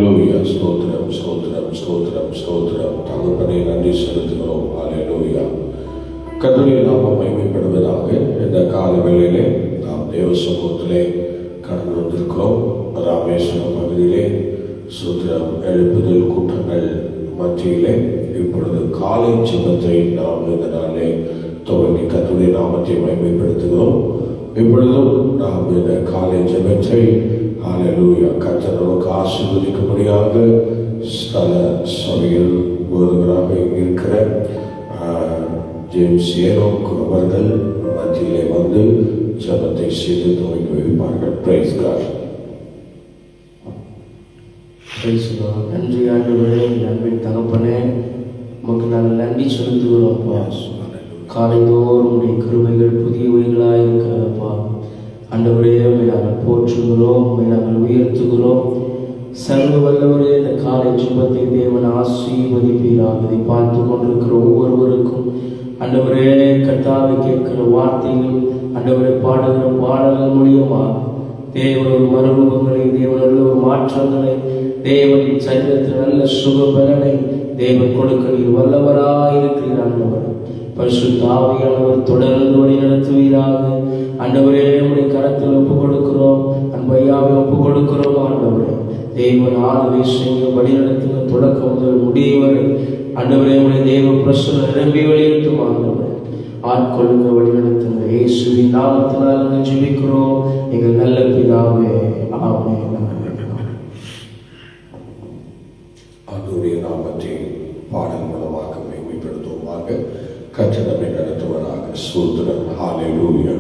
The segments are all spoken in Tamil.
ஸ்தோத்திரம் ஸ்தோத்திரம் ஸ்தோத்திரம் ஸ்தோத்திரம். தகப்பனை நன்றி செலுத்துகிறோம். ஹல்லேலூயா. கர்த்தருடைய நாமம் மகிமைப்படுவதாக. இந்த கால வேளையிலே நாம் தேவ சமூகத்திலே கடந்து வந்திருக்கிறோம். ராமேஸ்வரம் பகுதியிலே சூத்திரம் எழுப்புதல் கூட்டங்கள் மத்தியிலே இப்பொழுது காலை ஜெபத்தை நாம் இந்த நாளிலே துவங்கி கர்த்தருடைய நாமத்தை மகிமைப்படுத்துகிறோம். இப்பொழுதும் நாம் இந்த காலை ஜெபத்தை ஹல்லேலூயா கர்த்தர் நமக்கு ஆசீர்வதிக்கும்படியாக ஸ்தல சபையில் ஒருவராக இருக்கிற ஜேம்ஸ் ஏரோக் அவர்கள் மத்தியிலே வந்து ஜெபத்தை செய்து துவங்கி வைப்பார்கள். Praise God. நன்றி ஆண்டவரே, நன்பின் தகப்பனே, உமக்கு நாங்கள் நன்றி செலுத்துகிறோம்ப்பா. காலைதோறும் உடைய கிருபைகள் புதியவைகளாக இருக்கிறப்பா. ஆண்டவரே, நாங்கள் போற்றுகிறோம், நாங்கள் உயர்த்துகிறோம். சர்வ வல்லவரே, இந்த காலை ஜெபத்தை தேவன் ஆசீர்வதிப்பீராக. இதை பார்த்து கொண்டிருக்கிற ஒவ்வொருவருக்கும் ஆண்டவரே, கர்த்தாவை கேட்கிற வார்த்தைகள், ஆண்டவரை பாடுகிற பாடல்கள் மூலியமாக தேவன் ஒரு மறுரூபங்களை, தேவன் ஒரு மாற்றங்களை, தேவனின் சரீரத்தில் நல்ல சுக பலனை தேவன் கொடுக்க நீர் வல்லவராயிருக்கிறீர். ஆண்டவர் பரிசுத்த ஆவியானவர் தொடர்ந்து வழி நடத்துவீராக. ஆண்டவரே, உடைய கரத்தில் ஒப்புக் கொடுக்கிறோம், அன்பையாவை ஒப்புக் கொடுக்கிறோம். ஆண்டவரே, தேவன் ஆளுகை செய்ய வழி நடத்துங்க, தொடக்கம் முதல் முடிவு வரை. ஆண்டவரே, உடைய தேவ பிரசன்னம் நிரம்பி வழியட்டும். ஆண்டவரே, ஆட்கொள்ளுங்க, வழி நடத்துங்க. இயேசுவின் நாமத்தினால் ஜெபிக்கிறோம் எங்கள் நல்ல பிதாவே, ஆமென். அவருடைய நாமத்தை பாடல் மூலமாக மேம்படுத்துவோமாக. கர்த்தர் நம்மை நடத்துவதாக. ஸ்தோத்திரம். ஹல்லேலூயா.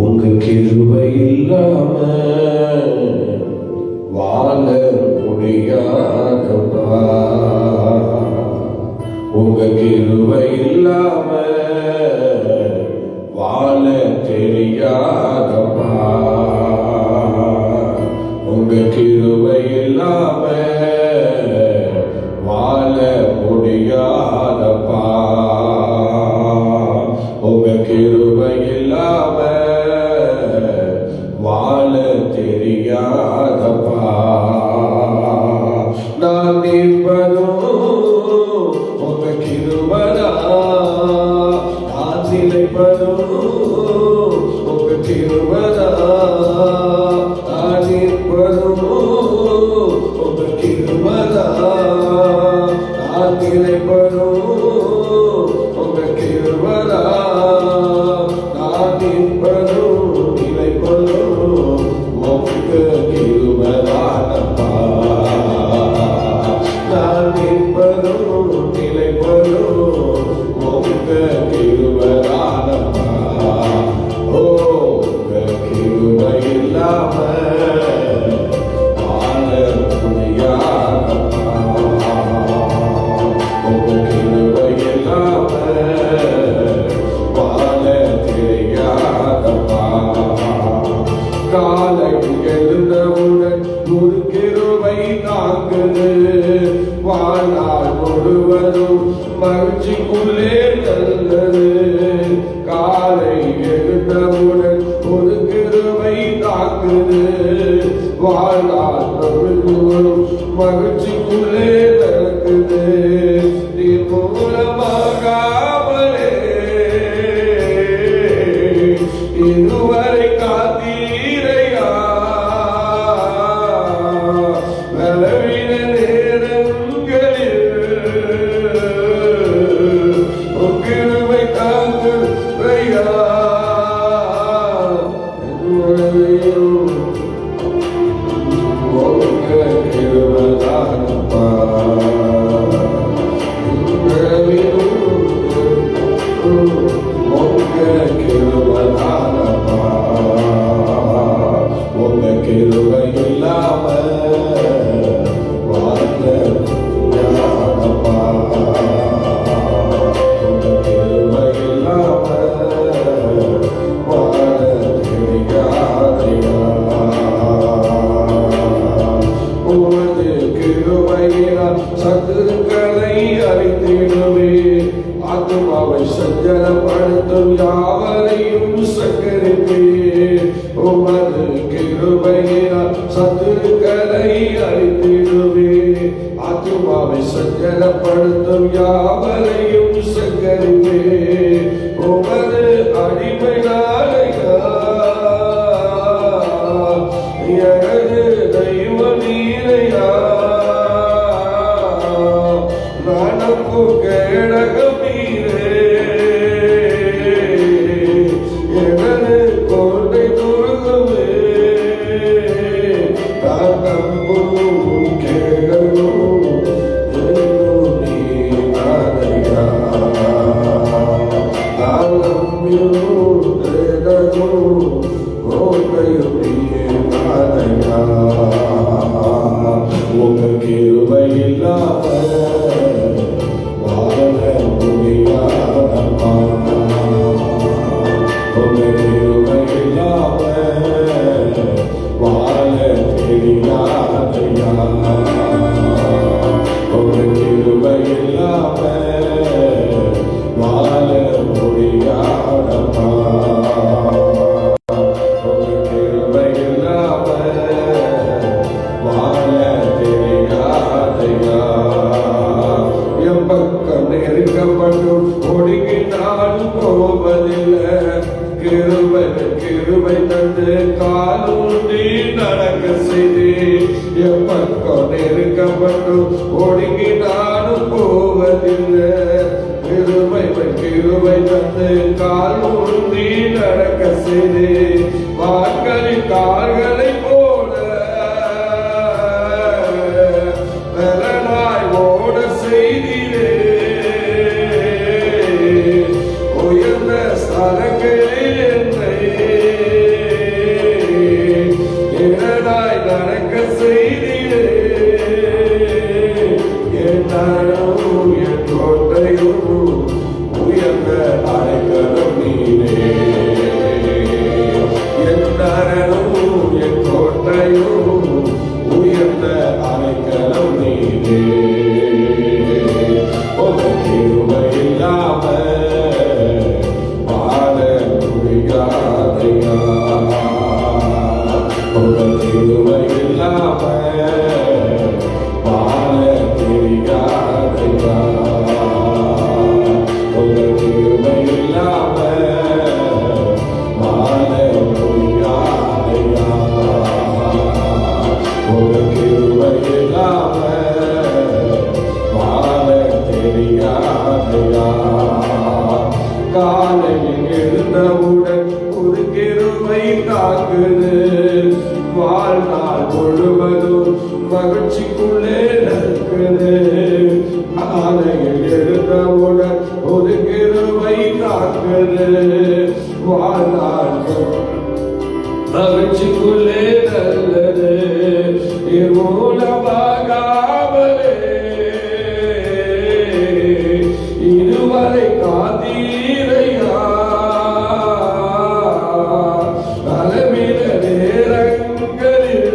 உங்க கிருபை இல்லாம வாழ முடியாதப்பா, உங்க கிருபை இல்லாம வாழ தெரியாதப்பா, உங்க கிருபை இல்லாம வாழ முடியாதப்பா, உங்க கிருபை இல்லாம வாழ தெரியாதப்பா. நான் நிற்பதும் உங்க கிருபைதா, நான் நிலைப்பதும் உங்க கிருபைதா, நான் நிற்பதும் உங்க கிருபைதா, நான் நிலைப்பதும் உங்க கிருபைதா, நான் நிற்பதும் நிலைப்பதும் உங்க கிருபைதானப்பா, நான் நிற்பதும் நிலைப்பதும் உங்க கிருபைதானப்பா. ஓ, உங்க கிருபை இல்லாம வாழ முடியாதப்பா, உங்க கிருபை இல்லாம வாழ தெரியாதப்பா. காலை எழுந்தவுடன் ஒரு கிருபை தாக்குது, வாழ்நாள் முழுவதும் மகிழ்ச்சிக்குள்ளே நல்லது. காலை எழுந்தவுடன் ஒரு கிருபை தாக்குது, வாழ்நாள் முழுவதும் மகிழ்ச்சிக்குள்ளே நடக்குது. நீ மூலமாகாமலே இதுவரை காத்தீரையா, நலவின நேரங்களில் கிருபை தாங்குறையா. கிருபைதானப்பா, உங்க கிருபை இல்லாம வாழ முடியாதப்பா, உங்க கிருபை இல்லாம வாழ தெரியாதையா. உமது கிருபையினால் சத்துருக்களை அறிந்திடுவே, ஆத்துமாவை சஞ்சலப்படுத்தும் யாவரையும் சங்கரிப்பே. உமது கிருபையினால் சத்து சத்துருக்களை அழித்திடுவே. ஆத்துமாவை சஞ்சலப்படுத்தும் யாவரையும் சங்கரிப்பே. உமது அடிமை நாளையா எனது தெய்வ நீரையா. நானக்கு கேடகம் நீரே எனது கோட்டை துருகமே. நான் நம்பும் கேடகம் நீ நாளையா. நான் நம்பியும் கேடகம் கோட்டையும் நீ நாளையா. உங்க கிருபை இல்லாம வாழ முடியாதம்மா. உங்க கிருபை இல்லாம வாழ தெரியாதையா. உங்க கிருபை இல்லாம வாழ முடியாதம்மா. உங்க கிருபை இல்லாம வாழ தெரியாதையா. என் பக்கம் நெருக்கப்பட்டும் ஒடுங்கினால் போவதில்லை. கிருபை தந்து காலூன்றி நடக்க செய்து. என் பக்கம் நெருக்கப்பட்டும் ஒடுங்கினாலும் போவதில்லை. கிருபை தந்து காலூன்றி நடக்க செய்து. வான்களின் கால்களை போல பலனாய் ஓட செய்திலே. உயர்ந்த ஸ்தலங்களில் என்னை எனதாய் நடக்க செய்திலே. என் நரனும் என் கோட்டையும் உயர்ந்த அடைக்கலம் நீரே. என் நரனும் என் கோட்டையும் உயர்ந்த அடைக்கலம் நீரே. உங்க கிருபை இல்லாம வாழ முடியாதையா. உங்க கிருபை இல்லாம வாழ தெரியாதையா. உங்க கிருபை இல்லாம வாழ முடியாதையா. உங்க கிருபை இல்லாம வாழ தெரியாதையா. காலையில் எழுந்தவுடன் ஒரு கிருபை தாக்குது. வாழ்நாள் முழுவதும் மகிழ்ச்சிக்குள்ளே நடக்குது. காலையில் எழுந்தவுடன் ஒரு கிருபை தாக்குது. வாழ்நாள் மகிழ்ச்சிக்குள்ளே நல்லது. மூலமாகாமலே இதுவரை காத்தீரையா. பலவித நேரங்களில்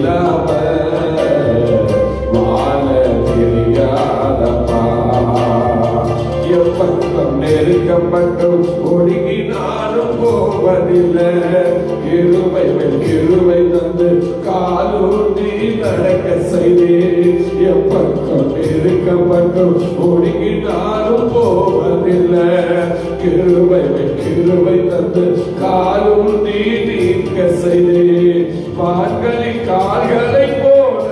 இல்லாம வாழ தெரியாதப்பா. எப்பக்கம் நெருக்கப்பட்டும் ஒடுங்கினாலும் போவதில்லை. கிருபை மேல் கிருபை தந்து காலூன்றி நடக்க செய்தே. எப்பக்கம் நெருக்கப்பட்டும் ஒடுங்கினாலும் போவதில்லை. கிருபை மேல் கிருபை தந்து காலூன்றி நீக்க செய்தே. மான்களின் கால்களை போல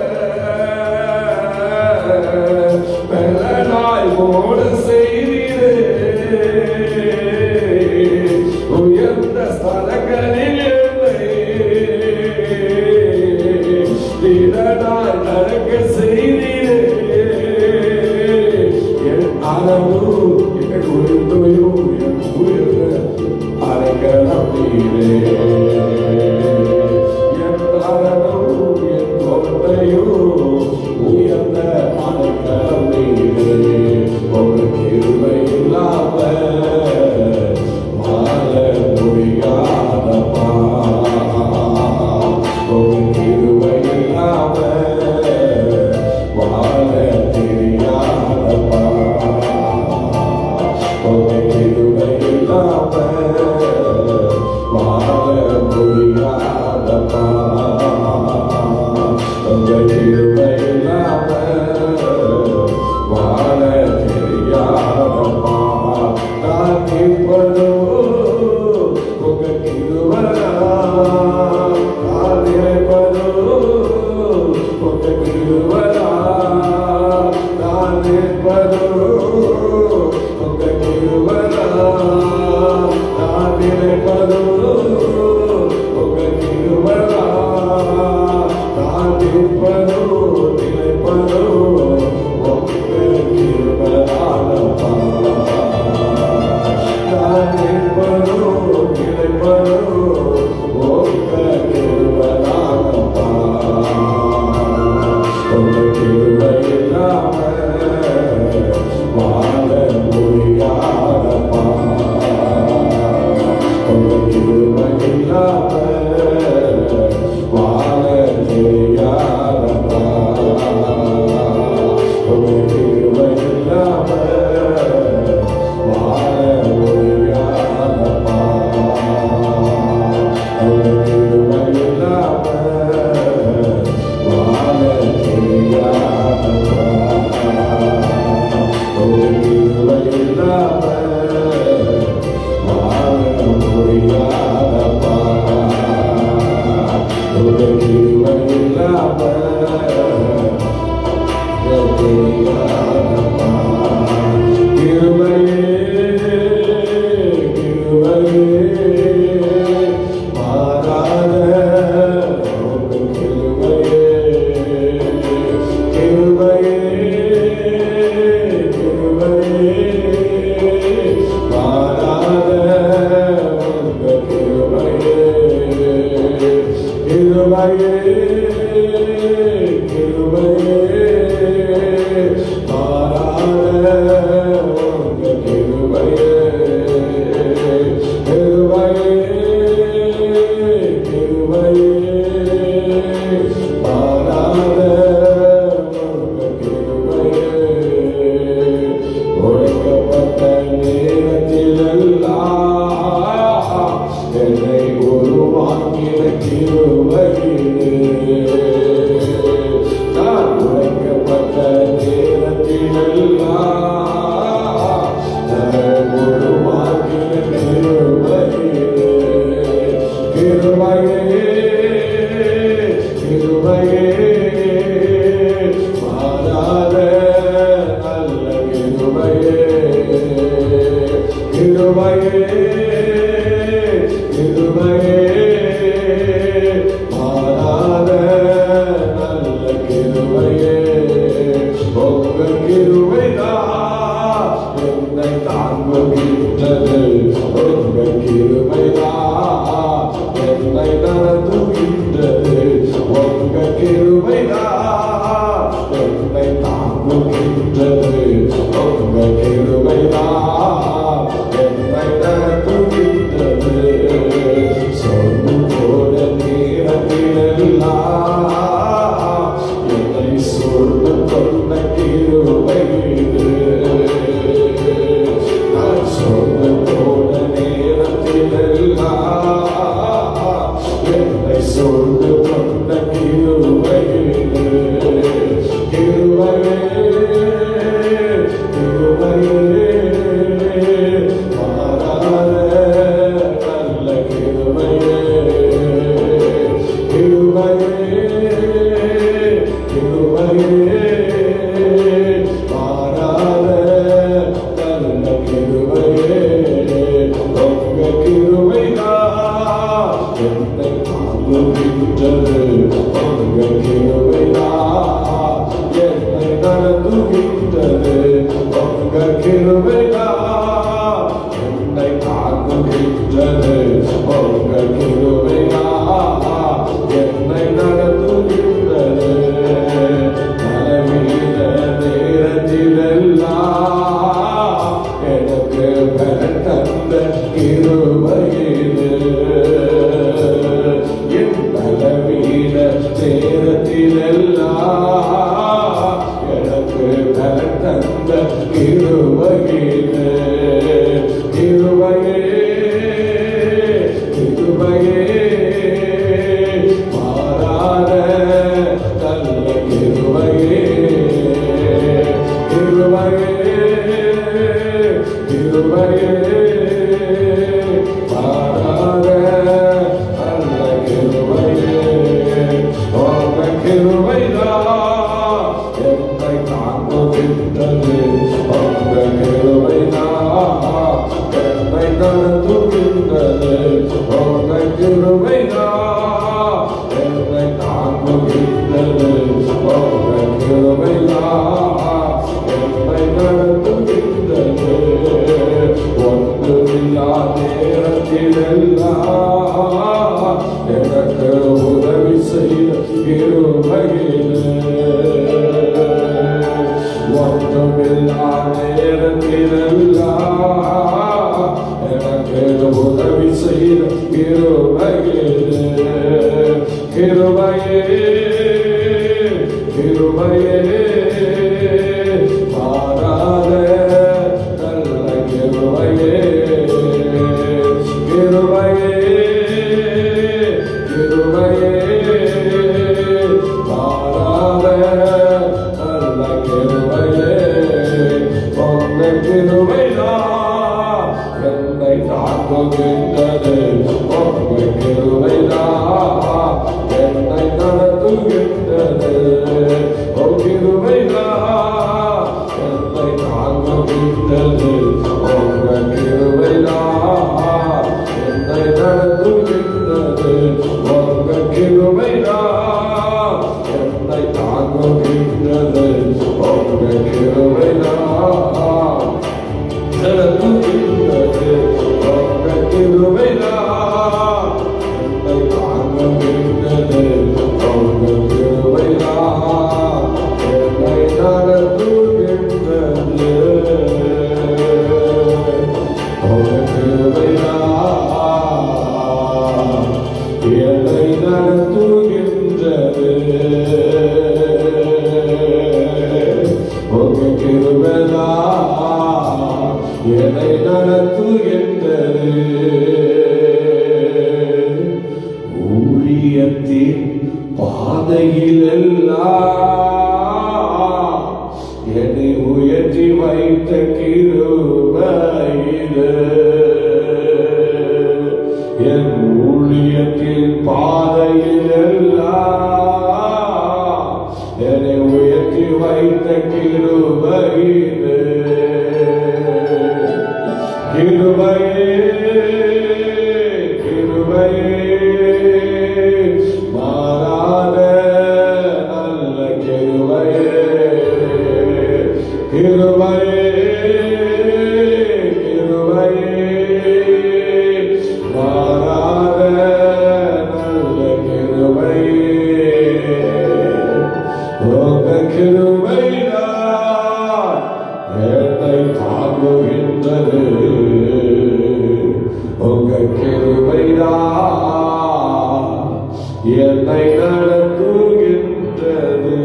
பலனாய் ஓட செய்தீரே. உயர்ந்த ஸ்தலங்களில் திறனாய் நடக்க செய்தீரே. என் அளவு என் உயர்வையும் என் உயர்ந்த அடைக்கலம் நீரே. என் அளவு என் தொல்லையும் உயர்ந்த அடைக்கலம் நீரே. ஒரு கிருபை இல்லாம வாழ முடியாதப்பா. ஒரு கிருபை இல்லாம வாழ தெரியாதப்பா. ஒரு கிருபை இல்லாம வாழ முடியாதப்பா. ஒரு கிருபை இல்லாம வாழ தெரியாதப்பா. நான் இப்பதோ உங்க கிருபையா. நான் இருப்பதோ உங்க கிருபையா. நான் இருப்பதோ உங்க கிருபையா. நான் இருப்பதோ உங்க கிருபையா. நான் இருப்பதோ நிலைப்பதோ உங்க கிருபையானப்பா. நான் இருப்பதோ நிலைப்பதோ உங்க கிருபையானப்பா. உங்க கிருபை இல்லாம வாழ முடியாதப்பா. உங்க கிருபை இல்லாம வாழ தெரியாதப்பா. உங்க கிருபை இல்லாம வாழ முடியாதப்பா. உங்க கிருபை இல்லாம வாழ தெரியாதப்பா. உங்க கிருபை இல்லாம வாழ முடியாதப்பா. உங்க கிருபை இல்லாம தெரியாதப்பா. கிருபையே கிருபையே மாறாத உங்க கிருபையே. கிருபையே கிருபையே மாறாத உங்க கிருபையே. கிருபையே கிருபையே மாறாத உங்க கிருபையே. கிருபையே கிருபையே மாறாத உங்க கிருபையே. உழைக்கப்பட்ட நேரத்திலெல்லாம் என்னை உருவாக்கின கிருபையிலே. நான் உழைக்கப்பட்ட நேரத்திலெல்லாம் என்னை உருவாக்கின கிருபையிலே. கிருபையே கிருபையே மாறாத நல்ல கிருபையே. கிருபையே கிருபையே மாறாத நல்ல கிருபையே. உங்க கிருபைதான் என்னை தாங்குகின்றது. உங்க கிருபைதான் என்னை நடத்துகின்றது. உங்க கிருபைதான் என்னை தாங்குகின்றது. உங்க கிருபைதான் என்னை நடத்துகின்றது. சொல்லும் போல நேரத்திலெல்லாம் கிருபையிலே நான் சொன்ன போன நேரத்திலெல்லாம் என்னை சொல்ந்து கொண்ட கிருபையிலே கிருபையே கிருபையே மாறாத நல்ல கிருபையே கிருபையே கிருபையே மாறாத நல்ல கிருபையே உங்க கிருபைதான் என்னை தாங்குகின்றது உங்க கிருபைதான் என்னை நடத்துகின்றது உங்க கிருபைதான் என்னை தாங்குகின்றது உங்க கிருபைதான் என்னை நடத்துகின்றது மனமீத நேரத்திலெல்லாம் எனக்கு பெறத்தந்த கிருபையிலே என் பலவீன நேரத்திலெல்லாம் எனக்கு பெறத்தந்த கிருபையிலே கிருபையே கிருபையே மாறாத நல்ல கிருபையே கிருபையே கிருபையே மாறாத நல்ல கிருபையே உங்க கிருபைதான் என்னை தாங்குகின்றது உங்க கிருபைதான் என்னை நடத்துகின்றது உங்க கிருபைதான் என்னை தாங்குகின்றது உங்க கிருபைதான் என்னை நடத்துகின்றது ஒன்றுமில்லா நேரத்திலெல்லாம் எனக்கு உதவி செய்த கிருபையிலே ஒன்றுமில்லா நேரத்திலெல்லாம் எனக்கு உதவி செய்த கிருபையிலே கிருபையே கிருபையே மாறாத நல்ல கிருபையே கிருபையே கிருபையே மாறாத நல்ல கிருபையே உங்க கிருபைதான் என்னை தாங்குகின்றது உங்க கிருபைதான் என்னை நடத்துகின்றது உங்க கிருபைதான் என்னை தாங்குகின்றது உங்க கிருபைதான் என்னை நடத்துகின்றது உங்க கிருபைதான் என்னை தாங்குகின்றது உங்க கிருபைதான் நடத்துகின்றது உங்க கிருபைதான் என்னை தாங்குகின்றது உங்க கிருபைதான் என்னை நடத்துகின்றது உங்க கிருபைதான் என்னை நடத்துகின்றது உங்க கிருபைதான் என்னை நடத்துகின்றது ஊழியத்தின் பாதையிலெல்லாம் என்னை உயர்த்தி வைத்த கிருபையிலே என் ஊழியத்தின் பாதையிலெல்லாம் என்னை உயர்த்தி வைத்த கிருபையிலே கிருபையே கிருபையே மாறாத நல்ல கிருபையே கிருபையே கிருபையே மாறாத நல்ல கிருபையே உங்க கிருபைதான் என்னை தாங்குகின்றது உங்க கிருபைதான் என்னை நடத்துகின்றது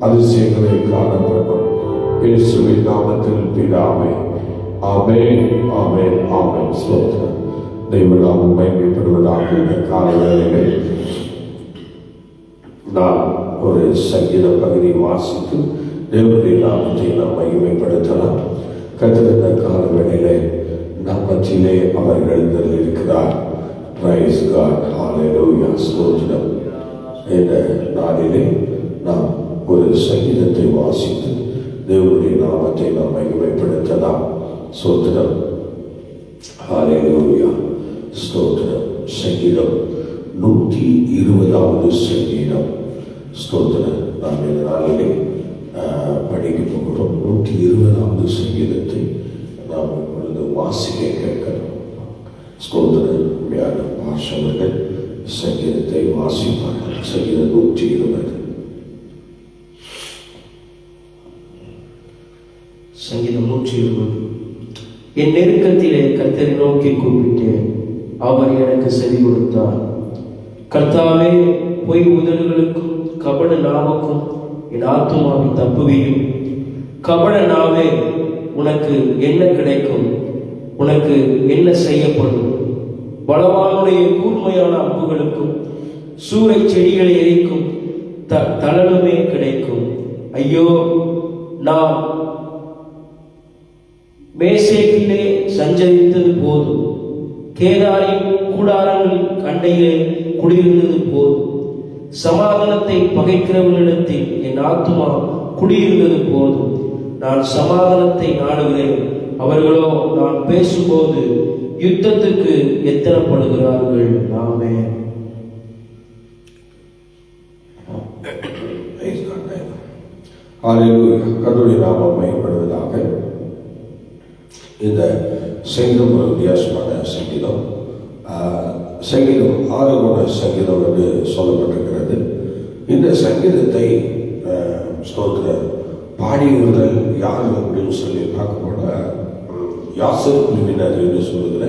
அதிசயங்களை காணப்படும் இயேசுவின் நாமத்தில் பிதாவே. ஆமென், ஆமென், ஆமென். ஸ்தோத்திரம். தேவநாமம் மகிமைப்படுவதாக. இந்த காலையிலே நான் ஒரு சங்கீத பகுதி வாசித்து தேவனுடைய நாமத்தை நாம் மகிமைப்படுத்தலாம். கர்த்தருடைய காலவேளையிலே நம் மத்தியிலே அவர் எழுந்திருக்கிறார். Price God. ஹல்லேலூயா. ஸ்தோத்திரம். இந்த நாளிலே நாம் ஒரு சங்கீதத்தை வாசித்து தேவனுடைய நாமத்தை நாம் மகிமைப்படுத்தலாம். ஸ்தோத்திரம். ஹல்லேலூயா. ஸ்தோத்திரம். சங்கீதம் 120வது சங்கீதம். ஸ்தோத்திரம். நாம் இந்த நாளிலே படிக்க போகிறோம். 120வது சங்கீதத்தை நாம் இப்பொழுது வாசிக்க கேட்கிறோம். ஸ்தோத்திரம். பாஷவர்கள் சங்கீதத்தை வாசிப்பார்கள். சங்கீதம் 120. சங்கீதம் 120. என் நெருக்கத்திலே கர்த்தரை நோக்கி கூப்பிட்டேன், அவர் எனக்கு செவி கொடுத்தார். கர்த்தாவே, பொய் உதடுகளுக்கும் கபட நாவுக்கும் என் ஆத்துமாவை தப்புவியும். கபட நாவே, உனக்கு என்ன கிடைக்கும்? உனக்கு என்ன செய்யப்படும்? பலவானுடைய கூர்மையான அம்புகளுக்கும் சூறை செடிகளை எரிக்கும் தளனுமே கிடைக்கும். ஐயோ, நான் மேசேக்கிலே சஞ்சரித்தது போதும், கேதாரின் கூடாரங்களின் கண்டையிலே குடியிருந்தது போதும். சமாதானத்தை பகைக்கிறவர்களிடத்தில் என் ஆத்துமா குடியிருந்தது போதும். நான் சமாதானத்தை நாடுகிறேன், அவர்களோ நான் பேசும்போது யுத்தத்துக்கு எத்தனப்படுகிறார்கள். ஆமென். கர்த்தருடைய நாமம் மகிமைப்படுவதாக. இந்த சங்கீதம் ஒரு வித்தியாசமான சங்கீதம். சங்கீதம் 6 சங்கீதம் என்று சொல்லப்பட்டிருக்கிறது. இந்த சங்கீதத்தை ஸ்தோத்திர பாடியவர்கள் யார் அப்படின்னு சொல்லி பார்க்கப்போன யாசர் குழுவினர் என்று சொல்லுகிற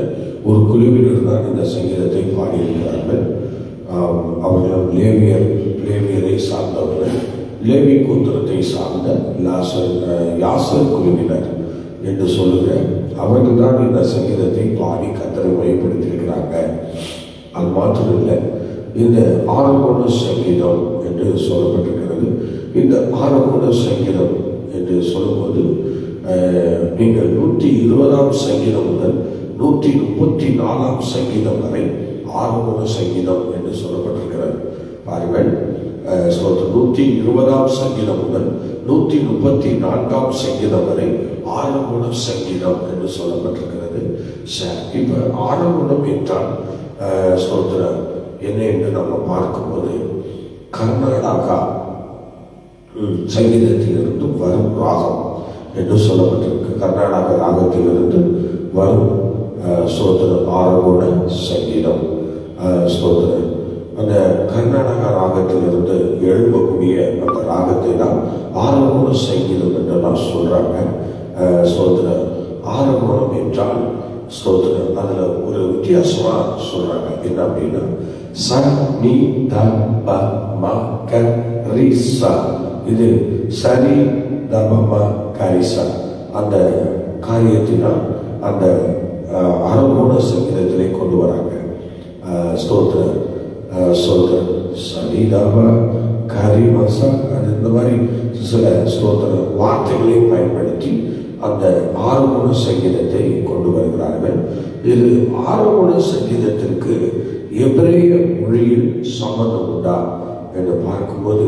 ஒரு குழுவினர் தான் இந்த சங்கீதத்தை பாடியிருக்கிறார்கள். அவர்கள் லேவியரை சார்ந்தவர்கள், லேவி கோத்திரத்தை சார்ந்த யாசர் குழுவினர் என்று சொல்லுகிற அவர்கள் தான் இந்த சங்கீதத்தை பாடி கர்த்தரை மையப்படுத்தியிருக்கிறாங்க. அது மாத்திரமில்லை, இந்த ஆரம்பண சங்கீதம் என்று சொல்லப்பட்டிருக்கிறது. இந்த ஆரம்பண சங்கீதம் என்று சொல்லும்போது நீங்கள் 120ஆம் சங்கீதம் முதல் 134ஆம் சங்கீதம் வரை ஆரம்பண சங்கீதம் என்று சொல்லப்பட்டிருக்கிறது. பாருங்கள், 120ஆம் சங்கீதம் முதல் 134ஆம் சங்கீதம் வரை ஆரம்பண சங்கீதம் என்று சொல்லப்பட்டிருக்கிறது. இப்ப ஆரம்பணம் என்றால் ஸ்தோத்திரம் என்ன என்று நம்ம பார்க்கும்போது, கர்நாடகா சங்கீதத்திலிருந்து வரும் ராகம் என்று சொல்லப்பட்டிருக்கு. கர்நாடக ராகத்திலிருந்து வரும் ஸ்தோத்திரம் ஆரம்பண சங்கீதம். ஸ்தோத்திரம் அந்த கர்நாடக ராகத்திலிருந்து எழுப்பக்கூடிய அந்த ராகத்தை தான் ஆரம்பண சங்கீதம் என்று நான் சொல்றாங்க. ஸ்தோத்திரம் ஆரம்பணம் என்றால் ஸ்தோத்திரம் அதுல ஒரு வித்தியாசமா சொல்றாங்க. என்ன அப்படின்னா, ச நீ த ப ம க ரி ச. இது சரி தபம கரிசா அந்த காரியத்தினால் அந்த ஆரம்பண சங்கீதத்திலே கொண்டு வராங்க. ஸ்தோத்திரம் சொல்ற சரி தப கரி மசா, அது இந்த மாதிரி சில ஸ்தோத்திர வார்த்தைகளை பயன்படுத்தி அந்த ஆறுமுக சங்கீதத்தை கொண்டு வருகிறார்கள். இது ஆறுமுக சங்கீதத்திற்கு எபிரேய மொழியில் சம்பந்தம் உண்டா என்று பார்க்கும்போது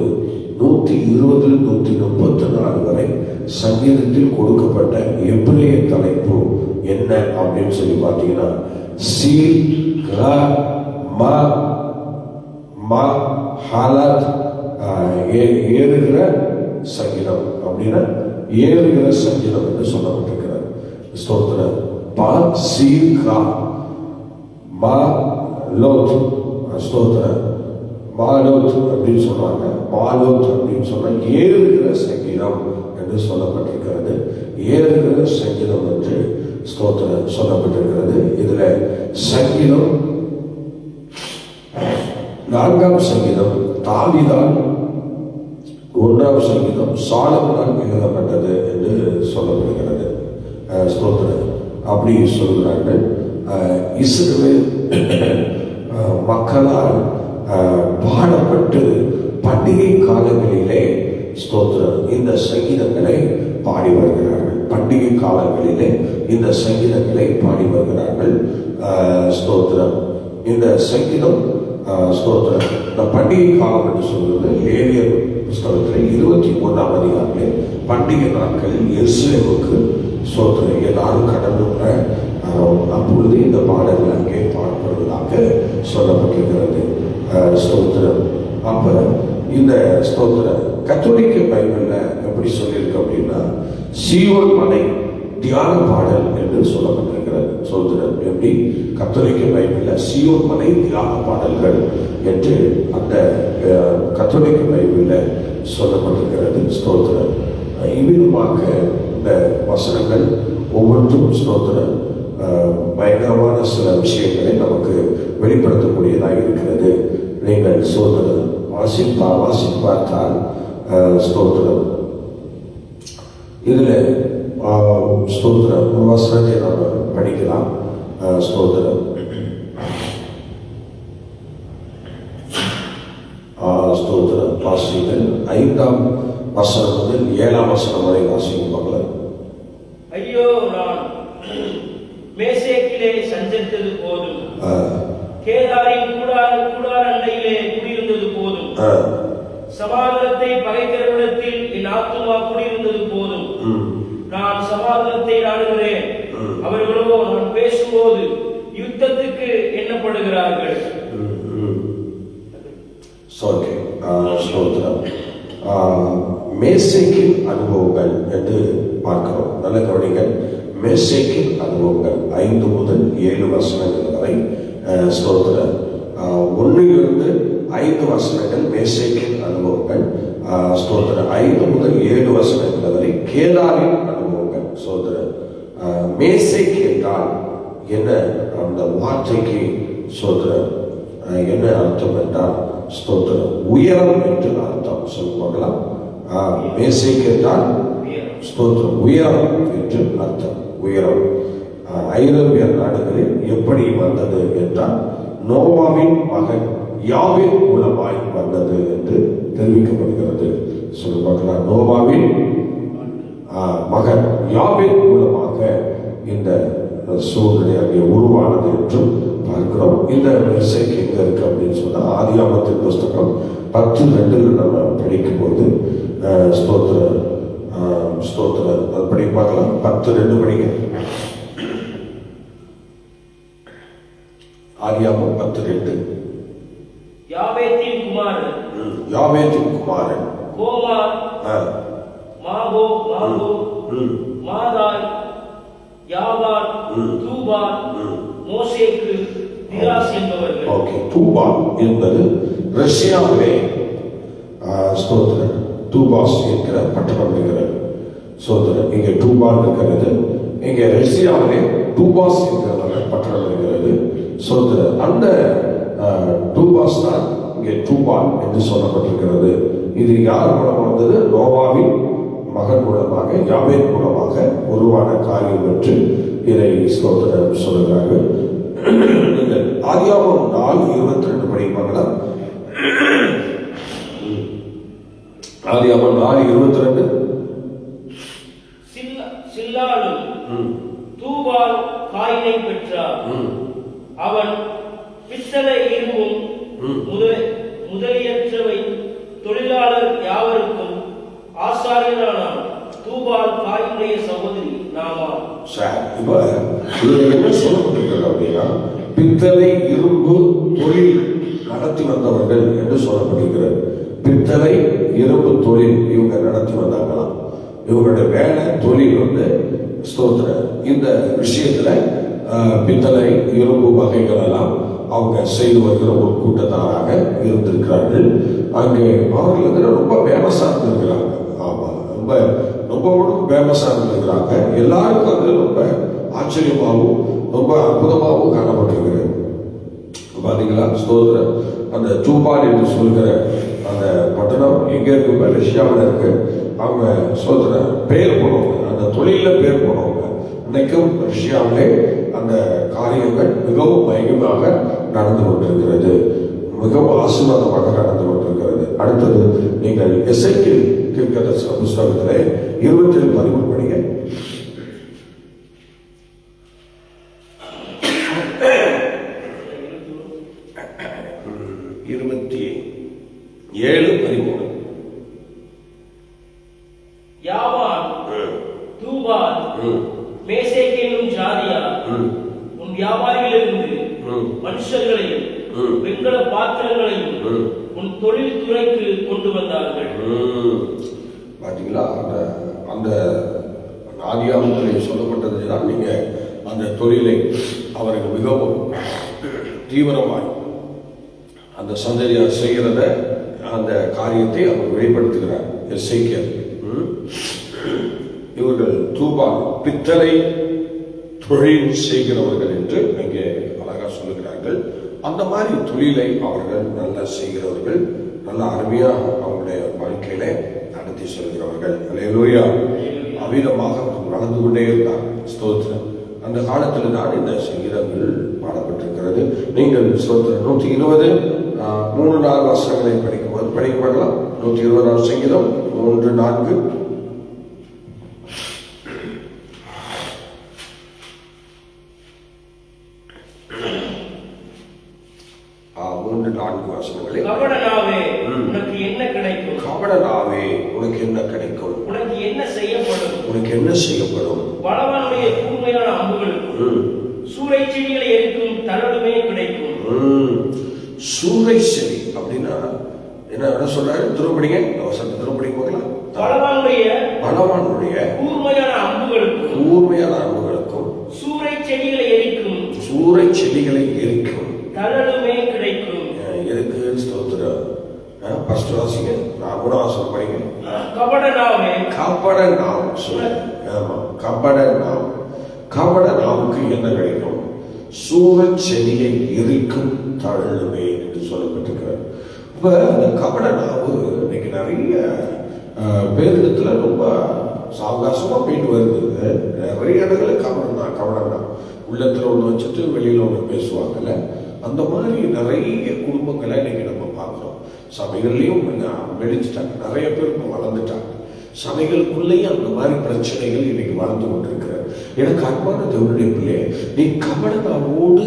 120 134 வரை சங்கீதத்தில் கொடுக்கப்பட்ட எபிரேய தலைப்பு என்ன அப்படின்னு சொல்லி பார்த்தீங்கன்னா சீல் ர ம ம ஹலத் ஏறுகிற சங்கீதம் அப்படின்னா ஏறுகிற சங்கீதம் என்று சொல்லப்பட்டிருக்கிறது. ஸ்தோத்திர ப சீல் ர ம லோத் ஸ்தோத்திர மாலோத் அப்படின்னு சொல்றாங்க. மாலோத் அப்படின்னு சொன்னா ஏறுகிற சங்கீதம் என்று சொல்லப்பட்டிருக்கிறது. ஏறுகிற சங்கீதம் என்று ஸ்தோத்திர சொல்லப்பட்டிருக்கிறது. இதுல சங்கீதம் 4ஆம் சங்கீதம் தாவீதால், 1ஆம் சங்கீதம் சாலமோனால் எழுதப்பட்டது என்று சொல்லப்படுகிறது. ஸ்தோத்திர அப்படி சொல்கிறார்கள். இஸ்ரவேல் மக்களால் பாடப்பட்டு பண்டிகை காலங்களிலே ஸ்தோத்திரம் இந்த சங்கீதங்களை பாடி வருகிறார்கள். பண்டிகை காலங்களிலே இந்த சங்கீதங்களை பாடி வருகிறார்கள். ஸ்தோத்திரம் இந்த சங்கீதம் ஸ்தோத்திரம் இந்த பண்டிகை காலம் என்று சொல்வது லேவியர் புஸ்தகத்தில் 21ஆம் அதிகாரத்திலே பண்டிகை நாட்களில் எருசலேமுக்கு ஸ்தோத்திரம் எல்லாரும் கடந்து அப்பொழுது இந்த பாடல்கள் அங்கே பாடப்படுவதாக சொல்லப்பட்டிருக்கிறது. ஸ்தோத்திரம் அப்ப இந்த ஸ்தோத்திரம் கத்தோலிக்க பைபிள்ல எப்படி சொல்லியிருக்கு அப்படின்னா சீயோன் மலை தியான பாடல் என்று சொல்லப்பட்டிருக்கிறது. ஸ்தோத்திரம் எப்படி கத்தோலிக்க பைபிள்ல சீயோன் மலை தியான பாடல்கள் என்று அந்த கத்தோலிக்க பைபிள்ல சொல்லப்பட்டிருக்கிறது. ஸ்தோத்திரம் இவ்விதமாக இந்த வசனங்கள் ஒவ்வொன்றும் ஸ்தோத்திரம் பயங்கரமான சில விஷயங்களை நமக்கு வெளிப்படுத்தக்கூடியதாக இருக்கிறது. நீங்கள் ஸ்தோத்திரம் வாசித்து பார்த்தால் ஸ்தோத்திரம் இதுல ஸ்தோத்திரம் வசனத்தை நாம் படிக்கலாம். ஸ்தோத்திரம் ஸ்தோத்திரம் வாசிகள் 5ஆம் வசனம் முதல் 7ஆம் வசனம் வரை வாசிக்கும் பார்க்கலாம். ஐயோ, நான் மேசேக்கிலே சஞ்சரித்தது போதும், கேதாரின் கூடார அண்டையிலே குடியிருந்தது போதும், சமாதானத்தை பகைக்கிறவரிடத்தில் என் ஆத்துமா குடியிருந்தது போதும். நான் சமாதானத்தை நாடுகிறேன், அவர்களோ நான் பேசும்போது யுத்தத்துக்கு எண்ணப்படுகிறார்கள். மேசேக்கின் அனுபவங்கள் என்று பார்க்கிறோம். நல்ல கவனிங்கள். மேசேக்கின் அனுபவங்கள் 5 முதல் 7 வசனங்கள் வரை ஸ்தோத்திரம் 1 5 வசனங்கள் மேசேக்கின் அனுபவங்கள். ஸ்தோத்திரம் 5 முதல் 7 வசனங்கள் வரை கேதாரின் அனுபவங்கள். ஸ்தோத்திரம் மேசேக் என்றால் என்ன? அந்த வார்த்தைக்கு ஸ்தோத்திரம் என்ன அர்த்தம் என்றால் ஸ்தோத்திரம் உயரம் என்று அர்த்தம் சொல்லுவாங்களா? மேசேக் என்றால் ஸ்தோத்திரம் உயரம் என்று அர்த்தம். உயரம் ஐரோப்பிய நாடுகளில் எப்படி வந்தது என்றால் நோவாவின் மகன் யாவேத் மூலமாய் வந்தது என்று தெரிவிக்கப்படுகிறது. சொல்லுவாங்களா? நோவாவின் மகன் யாவேத் மூலமாக இந்த சூழ்நிலை அங்கே உருவானது என்றும் பார்க்கிறோம். இந்த மேசேக் எங்க இருக்கு அப்படின்னு சொன்னா ஆதியாகமத்தின் புஸ்தகம் 10:2 நம்ம படிக்கும் போது ஸ்தோத்திரம் அது படி பார்க்கலாம். 10:2 படிங்க. ஆதியாகமம் 10:2. யாவேத்தின் குமாரன் கோமார், மாகோ, மாதாய், யாவான், தூபால், மோசேக்கு, திராஸ் என்பவர்கள். ஓகே, தூபால் என்பது ரஷ்யாவிலே ஸ்தோத்திரம் தூபாஸ் என்கிற பட்டணம் இருக்கிறது. ஸ்தோத்திரம் இங்கே தூபால் இருக்கிறது. இங்கே ரஷ்யாவிலே தூபாஸ் என்கிற பட்டணம் இருக்கிறது. ஸ்தோத்திரம் அந்த தூபாஸ் தான் இங்கே தூபால் என்று சொல்லப்பட்டிருக்கிறது. இது யார் மூலமாக வந்தது? நோவாவின் மகன் மூலமாக யாவேத் மூலமாக உருவான காரியம் என்று இதை ஸ்தோத்திரம் சொல்லுகிறார்கள். நீங்கள் ஆதியாகமம் 4:22 படிப்பாங்களா? ஆதியாகமம் 4:22. சில்லாலும் தூபால் காயினை பெற்றார். அவன் பித்தளை இரும்பும் முதலியற்றவை தொழிலாளர் யாவருக்கும் ஆசாரியனானான். தூபால் காயினுடைய சகோதரி நாமால். இப்ப என்ன சொல்லப்பட்டிருக்கிறது அப்படின்னா, பித்தளை இரும்பு தொழில் நடத்தி வந்தவர்கள் என்று சொல்லப்பட்டிருக்கிறது. பித்தளை இரும்பு தொழில் இவங்க நடத்தி வந்தாங்களாம். இவங்களுடைய வேலை தொழில் ஸ்தோத்திரம். இந்த விஷயத்துல பித்தளை இரும்பு வகைகள் எல்லாம் அவங்க செய்து வருகிற ஒரு கூட்டத்தாராக இருந்திருக்கிறார்கள். அங்கே அவர்கள் ரொம்ப ஃபேமஸா இருந்திருக்கிறாங்க. ஆமா, ரொம்ப ரொம்ப ஃபேமஸா இருந்திருக்கிறாங்க. எல்லாருக்கும் அது ரொம்ப ஆச்சரியமாகவும் ரொம்ப அற்புதமாகவும் காணப்பட்டிருக்கிறது. பாத்தீங்களா ஸ்தோத்திரம். அந்த தூபால் என்று சொல்கிற அந்த பட்டணம் எங்க இருக்கு? ரஷ்யாவில் இருக்கு. அவங்க ஸ்தோத்திர பேர் போனவங்க, அந்த தொழில பேர் போனவங்க. இன்னைக்கும் ரஷ்யாவிலே அந்த காரியங்கள் மிகவும் மகிமையாக நடந்து கொண்டிருக்கிறது, மிகவும் ஆசீர்வாதமாக நடந்து கொண்டிருக்கிறது. அடுத்தது நீங்கள் எசேக்கியேல் தீர்க்கதரிசன புஸ்தகத்திலே 27:13 படிங்க. 27:13. யாவான் தூபால் மேசேக் என்னும் ஜாதியார் உன் வியாபாரிகளிலிருந்து மனுஷர்களையும் வெண்கல பாத்திரங்களையும் உன் தொழில் துறைக்கு கொண்டு வந்தார்கள். பாத்தீங்களா? அந்த ஆதியாகமத்திலே சொல்லப்பட்டதுதான். நீங்க அந்த தொழிலை அவர்கள் மிகவும் தீவிரமாய் அந்த சந்ததியார் செய்கிறத அந்த காரியத்தை அவர் வெளிப்படுத்துகிறார். எசேக்கியேல் இவர்கள் தூபால் பித்தளை தொழில் செய்கிறவர்கள் என்று அங்கே அழகா சொல்லுகிறார்கள். அந்த மாதிரி தொழிலை அவர்கள் நல்லா செய்கிறவர்கள், நல்ல அருமையா அவங்களுடைய வாழ்க்கையில நடத்தி செல்கிறவர்கள். அல்லேலூயா. அவ்விதமாக நடந்து கொண்டே இருந்தார். ஸ்தோத்திரம். அந்த காலத்தில் தான் இந்த சங்கீதங்கள் பாடப்பட்டிருக்கிறது. நீங்கள் ஸ்தோத்திரம் 120 3-4 வசனங்களை படிக்கும்போது படிக்க பார்க்கலாம். 120 சங்கீதம் 3-4. 3-4 வசனங்களில் கபடனாவே உனக்கு என்ன கிடைக்கும்? கபடனாவே உனக்கு என்ன கிடைக்கும்? உனக்கு என்ன செய்யப்படும்? உனக்கு என்ன செய்யப்படும்? பலவானுடைய கூர்மையான அம்புகளுக்கும் சூறை செடிகளை எரிக்கும் தரடுமே கிடைக்கும். சூறை செடி அப்படின்னா என்ன சொல்றாரு? திருப்படிங்க திருப்படிங்க போகலாம். பலவானுடைய கூர்மையான அம்புகளுக்கும் சூறை செடிகளை எரிக்கும் தரடுமே கிடைக்கும். எதுக்கு? ஸ்தோத்திரம். ஃபர்ஸ்ட் வாசிங்க. 4 வசனம் படிங்க. கபடனாவே கபடனாவுக்கு என்ன கிடைக்கும்? சூறை செடியை எரிக்கும் தழுமே என்று சொல்லப்பட்டிருக்கிறார். இப்ப அந்த கபடனாவு இன்னைக்கு நிறைய பேரிடத்துல ரொம்ப சாவகாசமா போயிட்டு வருது. நிறைய இடத்துல கபடம்னா உள்ளத்துல ஒண்ணு வச்சுட்டு வெளியில ஒண்ணு பேசுவாங்கல்ல. அந்த மாதிரி நிறைய குடும்பங்களை இன்னைக்கு நம்ம பார்க்கிறோம். சபைகள்லயும் வெடிச்சுட்டாங்க. நிறைய பேர் வளர்ந்துட்டாங்க. சபைகளுக்குள்ளேயும் அந்த மாதிரி பிரச்சனைகள் இன்னைக்கு வளர்ந்து கொண்டிருக்கிறார். எனக்கு அன்பான தேவனுடைய பிள்ளையே, நீ கபடனாவோடு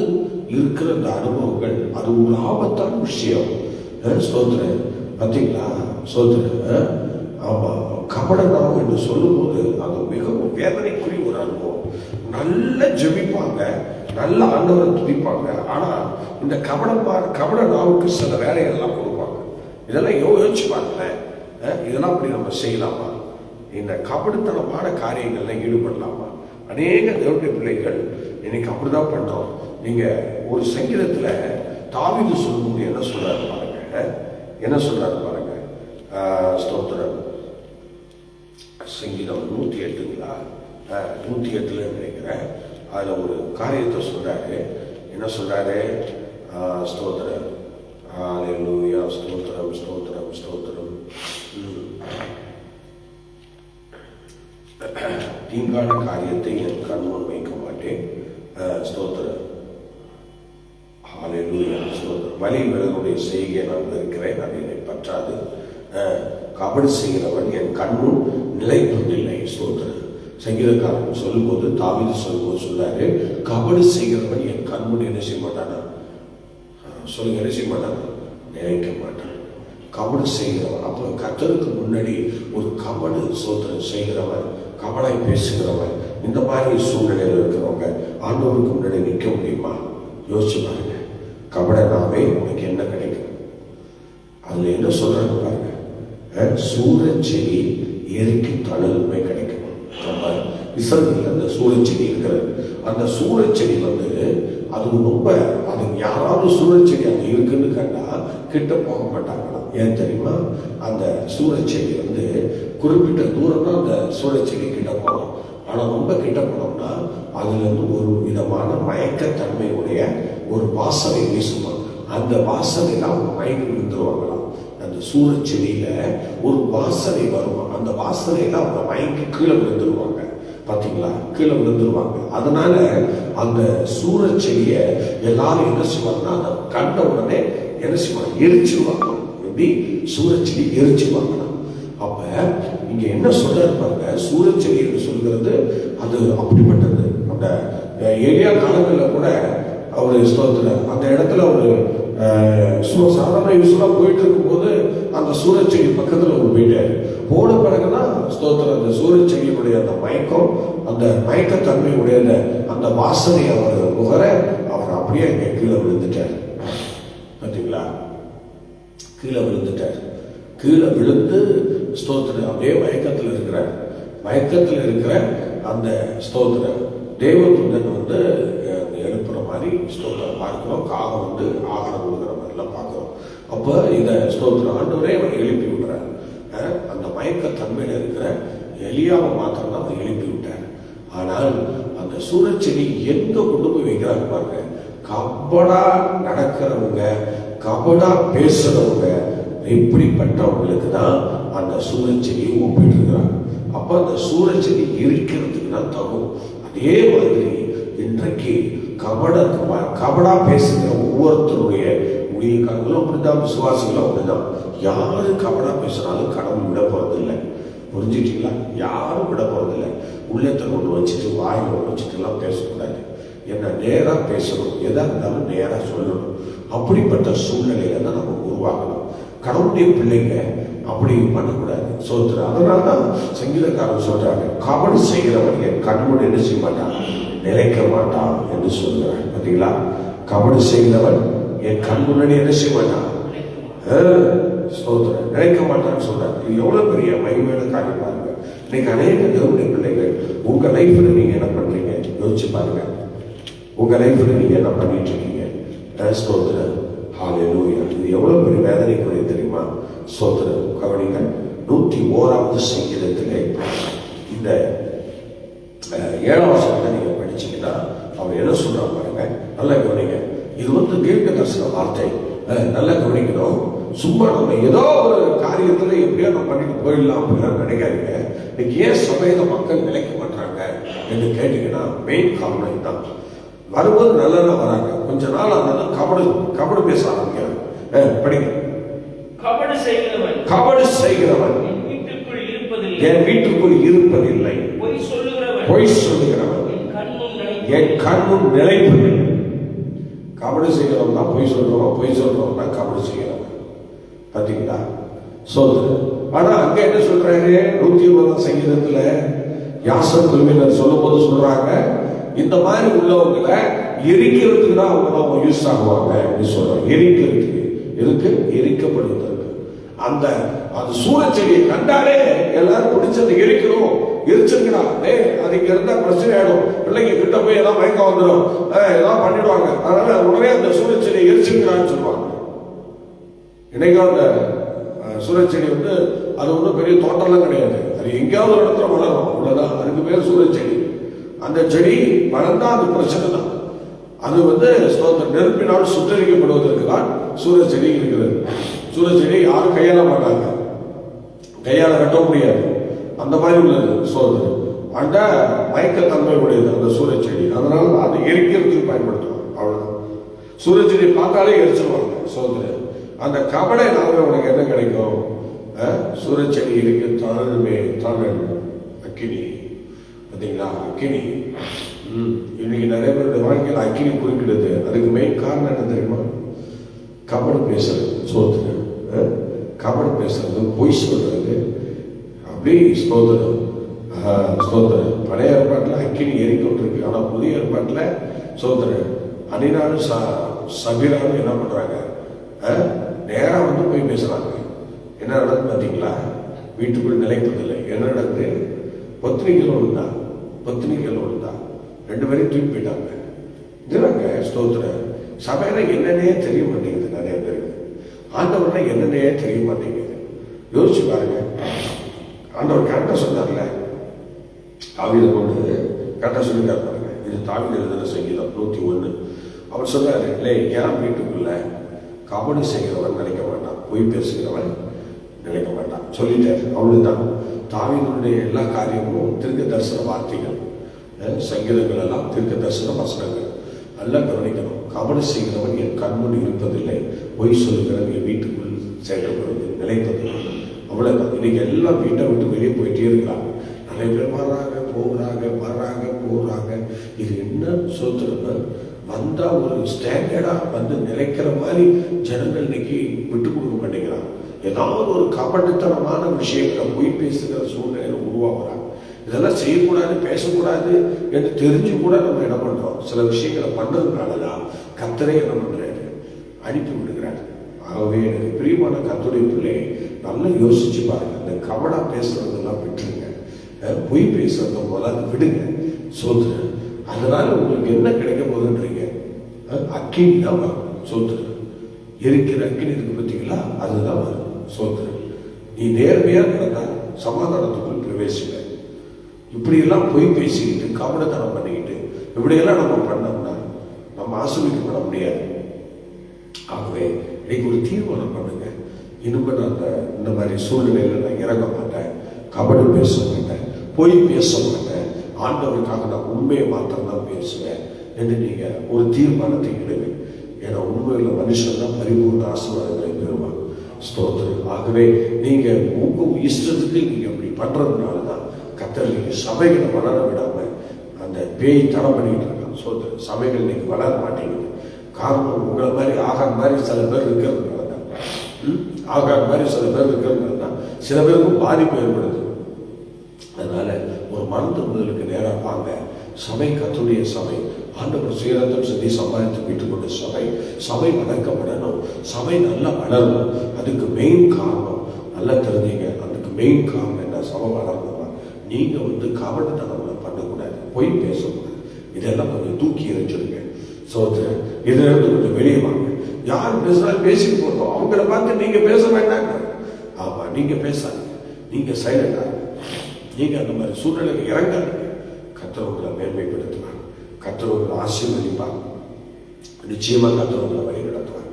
இருக்கிற அந்த அனுபவங்கள் அது ஒரு ஆபத்தான விஷயம். சோதனை பார்த்தீங்களா? சோதனை. ஆமா, கபடனாவும் என்று சொல்லும் போது அது மிகவும் வேதனைக்குரிய ஒரு அனுபவம். நல்ல ஜெபிப்பாங்க, நல்ல ஆண்டவரை துதிப்பாங்க. ஆனா இந்த கபட நாவுக்கு சில வேலைகள்லாம் கொடுப்பாங்க. இதெல்லாம் யோசிச்சு பாருங்களேன். இதெல்லாம் அப்படி நம்ம செய்யலாமா? இந்த கபடத்தனமான காரியங்கள்ல ஈடுபடலாமா? அநேக தேவனுடைய பிள்ளைகள் இன்னைக்கு அப்படிதான் பண்றோம். நீங்க ஒரு சங்கீதத்துல தாவீது சொல்லும்போது என்ன சொல்றாரு பாருங்க. ஸ்தோத்திரம். சங்கீதம் 108ங்களா? 108 நினைக்கிறேன். அதுல ஒரு காரியத்தை சொல்றாரு. என்ன சொல்றாரு? ஸ்தோத்திரம். ஹல்லேலூயா. ஸ்தோத்திரம். தீங்கான காரியத்தை என் கண்முன் வைக்க மாட்டேன். ஸ்தோத்திரம். ஹல்லேலூயா. ஸ்தோத்திரம். வலி விலகுடைய செய்கை நான் இருக்கிறேன், அது என்னை பற்றாது. கபடு செய்கிறவன் என் கண்முன் நிலைப்பதில்லை. ஸ்தோத்திரம். சங்கீதக்காரன் சொல்லும்போது, தாவீது சொல்லும்போது சொல்றாரு, கபடு செய்கிறவன் என் கண்முன் என்ன செய்ய மாட்டானா? சொல்லுங்க, என்ன செய்ய மாட்டான்? நினைக்க மாட்டான். கபடு செய்கிறவன். அப்போ கர்த்தருக்கு முன்னாடி ஒரு கபடு ஸ்தோத்திரம் செய்கிறவன், கபடாய் பேசுகிறவன், இந்த மாதிரி சூழ்நிலையில் இருக்கிறவங்க ஆண்டவருக்கு முன்னாடி நிற்க முடியுமா? யோசிச்சு பாருங்க. கபடனாவே உனக்கு என்ன கிடைக்கும்? அதுல என்ன சொல்றாங்க பாருங்க, சூரச்செடி எரிக்கு தழலுமே கிடைக்கும். நம்ம இஸ்ரவேல்ல அந்த சூரச்செடி இருக்கிறது. அந்த சூரச்செடி அது ரொம்ப, அது யாராவது சூரச்செடி அங்கே இருக்குன்னு கண்டா கிட்ட போக மாட்டாங்களாம். ஏன் தெரியுமா? அந்த சூரச்செடி குறிப்பிட்ட தூரம் தான் அந்த சூரச்செடி கிட்ட போகலாம். ஆனால் ரொம்ப கிட்ட போனோம்னா அதுல இருந்து ஒரு விதமான மயக்கத்தன்மையுடைய ஒரு வாசனை வீசுவாங்க. அந்த வாசனையில அவங்க மயங்கி விழுந்துருவாங்களாம். அந்த சூரச்செடியில ஒரு வாசனை வருவாங்க. அந்த வாசனையில அவங்க மயங்கி கீழே விழுந்துருவாங்க. பாத்தீங்களா? கீழே விழுந்துருவாங்க. அதனால அந்த சூரச்செடியை எல்லாரும் என்ன செய்வாங்கன்னா, அந்த கண்ட உடனே என்ன செய்வாங்க? எரிச்சிருவாங்க. எப்படி? சூரச்செடி எரிச்சிருவாங்க. அப்ப இங்க என்ன சொல்றாரு பாருங்க, சூரச்செடி என்று சொல்கிறது அது அப்படிப்பட்டது. அந்த ஏரியா காலங்களில் கூட அவரு ஸ்தோத்திர அந்த இடத்துல ஒரு சாதாரண யூஸ்வலா போயிட்டு இருக்கும்போது அந்த சூரச்செடி பக்கத்துல ஒரு போயிட்டாரு. போன பிறகுதான் ஸ்தோத்திர அந்த சூரச்செடியினுடைய அந்த மயக்கம், அந்த மயக்கத்தன்மையுடைய அந்த வாசனை அவர் முகர அவர் அப்படியே இங்க கீழே விழுந்துட்டார். பார்த்தீங்களா? கீழே விழுந்துட்டார். கீழே விழுந்து ஸ்தோத்திர அப்படியே மயக்கத்தில் இருக்கிற அந்த ஸ்தோத்திர தேவதூதன் எழுப்புற மாதிரி ஸ்தோத்திரம் பார்க்கிறோம். காகம் ஆகரம் கொடுக்குற மாதிரிலாம் பார்க்கிறோம். அப்போ இதை ஸ்தோத்திரம் ஆண்டவரே அவர் எழுப்பி விடுறார். அந்த மயக்கத்தன்மையில இருக்கிற எலியாவை மாத்திரம் தான் அவர் எழுப்பி விட்டார். ஆனால் அந்த சூரச்செடி எங்க கொண்டு போய் வைக்கிறாங்க பாருங்க. கபடா நடக்கிறவங்க, கபடா பேசுறவங்க, இப்படிப்பட்டவங்களுக்கு தான் அந்த சூரச்செடியை ஒப்பிட்டு இருக்கிறாங்க. அப்ப அந்த சூரச்செடி இருக்கிறதுக்கு தான் தகும். அதே மாதிரி இன்றைக்கு கபடா பேசுகிற ஒவ்வொருத்தருடைய ஊழியக்காரங்களும் அப்படிதான், விசுவாசிகளும் அப்படிதான். யாரு கபடா பேசினாலும் கடவுள் விட போறதில்லை. புரிஞ்சுட்டீங்களா? யாரும் விட போறதில்லை. உள்ளத்தை கொண்டு வச்சுட்டு வாயை கொண்டு வச்சுட்டு எல்லாம் பேசக்கூடாது. என்ன நேரா பேசணும். எதா இருந்தாலும் நேரா சொல்லணும். அப்படிப்பட்ட சூழ்நிலையில தான் நம்ம உருவாகணும். கடவுளுடைய பிள்ளைங்க அப்படி பண்ணக்கூடாது. சொல்ற அதனால்தான் சங்கீதக்காரன் சொல்றாங்க, கபடு செய்கிறவன் என் கண்முன் என்ன செய்ய மாட்டான்? நிலைக்க மாட்டான் என்று சொல்கிறார். பார்த்தீங்களா? கபடு செய்கிறவன் என் கண் முன்னாடி என்ன செய்ய மாட்டான்? நினைக்க மாட்டான்னு சொல்றாரு. இது எவ்வளவு பெரிய மகிமையான காரியம் பாருங்க. இன்னைக்கு அநேக தேவனுடைய பிள்ளைகள் உங்க லைஃப்ல நீங்க என்ன பண்றீங்க? யோசிச்சு பாருங்க. உங்க லைஃப்ல நீங்க என்ன பண்ணிட்டு இருக்கீங்க? ஸ்தோத்திரம். ஹல்லேலூயா. இது எவ்வளவு பெரிய வேதனைக்குரிய தெரியுமா? ஸ்தோத்திரம். கவனிங்க. 101வது சங்கீதத்திலே இந்த 7ஆம் வசனத்தை நீங்க படிச்சீங்கன்னா அவர் என்ன சொல்றாங்க பாருங்க. நல்லா கவனிங்க. இது தீர்க்க தரிசன வார்த்தை. நல்லா கவனிக்கணும். சும்மா நம்ம ஏதோ ஒரு காரியத்துல எப்படியோ நம்ம பண்ணிட்டு போயிடலாம் அப்படின்னு நினைக்காதீங்க. இன்னைக்கு ஏன் சபையில மக்கள் நிலைக்க மாட்டாங்க என்று கேட்டீங்கன்னா மெயின் காரணம் தான். வரும்போது நல்லா வராங்க, கொஞ்ச நாள் ஆனாலும் கபடு பேச ஆரம்பிக்கிறாங்க. படிங்க. கபடு செய்கிறவன் என் வீட்டுக்குள் இருப்பதில்லை. பொய் சொல்லுகிறவன் என் கண்முன் நிலைப்பதில்லை. கபடு செய்கிறவன் தான் பொய் சொல்றவன் தான் கபடு செய்கிறவன். பார்த்தீங்களா? சொல்ற. ஆனா அங்க என்ன சொல்றாரு? 120ஆம் சங்கீதத்துல யாசர் குழுவினர் சொல்லும் போது சொல்றாங்க, இந்த மாதிரி உள்ளவங்களை எரிக்கிறதுக்கு தான் அவங்க யூஸ் ஆகுவாங்க அப்படின்னு சொல்றாங்க. எரிக்கிறதுக்கு எதுக்கு? எரிக்கப்படுவதற்கு. அந்த சூரச்செடியை கண்டாலே எல்லாரும் பிடிச்சது எரிக்கணும், எரிச்சிருக்கா அது இங்க இருந்தா பிரச்சனை ஆயிடும், பிள்ளைங்க கிட்ட போய் ஏதாவது மயக்கம் வந்துடும், ஏதாவது பண்ணிடுவாங்க, அதனால உடனே அந்த சூரச்செடியை எரிச்சிருக்கிறான்னு சொல்லுவாங்க. இன்னைக்கும் அந்த சூரச்செடி அது ஒன்றும் பெரிய தோட்டம்லாம் கிடையாது. அது எங்கேயாவது ஒரு இடத்துல வளரும், அவ்வளவுதான். அதுக்கு பேர் சூரச்செடி. அந்த செடி வளர்ந்தா அது பிரச்சனை தான். அது நெருப்பினால் சுட்டரிக்கப்படுவதற்கு தான் சூரச்செடி இருக்கிறது. சூரச்செடி யாரும் கையாள மாட்டாங்க, கையால வெட்ட முடியாது. அந்த மாதிரி உள்ளது சோதனை. அந்த மயக்கத்தன்மை உடையது அந்த சூரச்செடி. அதனால அதை எரிக்கிறதுக்கு பயன்படுத்துவாங்க. அவ்வளவுதான். சூரச்செடி பார்த்தாலே எரிச்சிருவாங்க சோதனை. அந்த கபடை நாளே உனக்கு என்ன கிடைக்கும்? சூரச்செடி இருக்கு தளருமே தளர் அக்கினி. பார்த்தீங்களா அக்கினி? இன்னைக்கு நிறைய பேருடைய வாழ்க்கையில் அக்கினி குறிப்பிடுது. அதுக்கு மெயின் காரணம் என்ன தெரியுமா? கபடு பேசுறது, சோதனை, கபடு பேசுறது, பொய் சொல்றது. அப்படி ஸ்தோத்திரம் ஸ்தோத்திரம். பழைய ஏற்பாட்டில் அக்கினி ஏறிக்கொண்டிருக்கு. ஆனால் புதிய ஏற்பாட்டில் சோதனை அனினாலும் சபீராலும் என்ன பண்றாங்க? நேரம் வந்து போய் பேசுறாங்க. என்ன நடக்குது பார்த்தீங்களா? வீட்டுக்குள் நிலைப்பதில்லை. என்ன நடக்குது? பத்திரிகைகள் ஒழுந்தா 2 பேரையும் தூக்கி போயிட்டாங்க. இதுதாங்க ஸ்தோத்திரம். சபையில என்னன்னே தெரிய மாட்டேங்குது நிறைய பேருக்கு. ஆண்டவர்னா என்னன்னே தெரிய மாட்டேங்குது. யோசிச்சு பாருங்க. ஆண்டவர் கரெக்டாக சொன்னார்ல, தாவீதை கொண்டு கரெக்டாக சொல்லிட்டார் பாருங்க. இது தாவீது எழுதின சங்கீதம் 101. அவர் சொல்றாரு, இல்லை ஏன் வீட்டுக்குள்ள கபடி செய்கிறவன் நினைக்க மாட்டான், பொய் பேசுகிறவன் நினைக்க மாட்டான் சொல்லிட்டார். அவ்வளவுதான். தாவீதுடைய எல்லா காரியமும் தீர்க்க தரிசன வார்த்தைகள், சங்கீதங்கள் எல்லாம் தீர்க்க தரிசன வசனங்கள். நல்லா கவனிக்கணும். கபடி செய்கிறவன் என் கண்முன் இருப்பதில்லை, பொய் சொல்லுகிறவன் என் வீட்டுக்குள் சேர்க்கப்படுவது நிலைப்பதில்லை. அவ்வளவுதான். இன்னைக்கு எல்லாம் வீட்டை விட்டு வெளியே போயிட்டே இருக்கிறாங்க. நிறைய பேர் வர்றாங்க போறாங்க. இது என்ன சொல்றது? வந்தா ஒரு ஸ்டாண்டர்டா வந்து நிலைக்கிற மாதிரி ஜனங்கள் இன்னைக்கு விட்டு கொடுக்க மாட்டேங்கிறாங்க. ஏதாவது ஒரு கபட்டுத்தனமான விஷயங்களை பொய் பேசுகிற சூழ்நிலையில உருவாகிறாங்க. இதெல்லாம் செய்யக்கூடாது, பேசக்கூடாது என்று தெரிஞ்சு கூட நம்ம என்ன பண்றோம்? சில விஷயங்களை பண்றதுனாலதான் கர்த்தரே என்ன பண்றாரு? அனுப்பி விடுகிறாரு. ஆகவே எனக்கு பிரியமான கர்த்தருடைய பிள்ளை, நல்லா யோசிச்சு பாருங்க. இந்த கபடா பேசுறதெல்லாம் விட்டுருங்க, பொய் பேசுறத போல விடுங்க. சோதனை. அதனால உங்களுக்கு என்ன கிடைக்க போகுதுன்றீங்க? அக்கினி தான் வரும். சோதனை. எரிக்கிற அக்கினி இருக்கு பார்த்தீங்களா? அதுதான் வரும். சோதனை. நீ நேர்மையா நடந்தா சமாதானத்துக்குள் பிரவேசிப்ப. இப்படியெல்லாம் பொய் பேசிக்கிட்டு கபடத்தனம் பண்ணிக்கிட்டு இப்படியெல்லாம் நம்ம பண்ணோம்னா நம்ம ஆசீர்வதிக்கப்பட முடியாது. ஆகவே இன்னைக்கு ஒரு தீர்மானம் பண்ணுங்க. இனிமே நான் இந்த மாதிரி சூழ்நிலையில நான் இறங்க மாட்டேன், கபடு பேச மாட்டேன், பொய் பேச மாட்டேன், ஆண்டவருக்காக நான் உண்மையை மாத்திரம் தான் பேசுவேன் என்று நீங்க ஒரு தீர்மானத்தை எடுங்க. ஏன்னா உண்மையில மனுஷன் தான் பரிபூர்ண ஆசீர்வாதங்களை பெறுவான். ஸ்தோத்திரம். ஆகவே நீங்க உங்க இஷ்டத்துக்கு நீங்க அப்படி பண்றதுனாலதான் கர்த்தர் நீங்க சபைகளை வளர விடாம அந்த பேய் தடம் பண்ணிட்டு இருக்கான். ஸ்தோத்திரம். சபைகள் இன்னைக்கு வளர மாட்டேங்குது. காரணம் உங்களை மாதிரி ஆகார் மாதிரி சில பேர் இருக்கிறதுனால தான். ஆகார் மாதிரி சில பேர் இருக்கிறதுனால தான் சில பேருக்கும் பாதிப்பு ஏற்படுது. அதனால ஒரு மனதிற்கு நேராக வாங்க. சபை கர்த்தருடைய சபை, ஆண்டவர் சுயரத்தம் செஞ்சு சம்பாதித்து வீட்டுக் கொண்ட சபை வளர்க்கப்படணும், சபை நல்லா வளரணும். அதுக்கு மெயின் காரணம் நல்லா தெரிஞ்சீங்க. அதுக்கு மெயின் காரணம் என்ன? சபை வளரணுமா? நீங்க வந்து கபடத்தனம் பண்ணக்கூடாது, பொய் பேசக்கூடாது. இதெல்லாம் கொஞ்சம் தூக்கி எறிஞ்சிருங்க. சோதரன், இதுல இருந்து கொஞ்சம் வெளியே வாங்க. யார் பேசுறாலும் பேசிட்டு போட்டோம், அவங்கள பார்த்து நீங்க பேச வேண்டாங்க. ஆமா, நீங்க பேசாதீங்க, நீங்க சைலண்டா, நீங்க அந்த மாதிரி சூழ்நிலைக்கு இறங்காதீங்க. கர்த்தர் உங்களை மேன்மைப்படுத்துவார், கர்த்தர் உங்களை ஆசீர்வதிப்பார், நிச்சயமா கர்த்தர் உங்களை வழி நடத்துவார்.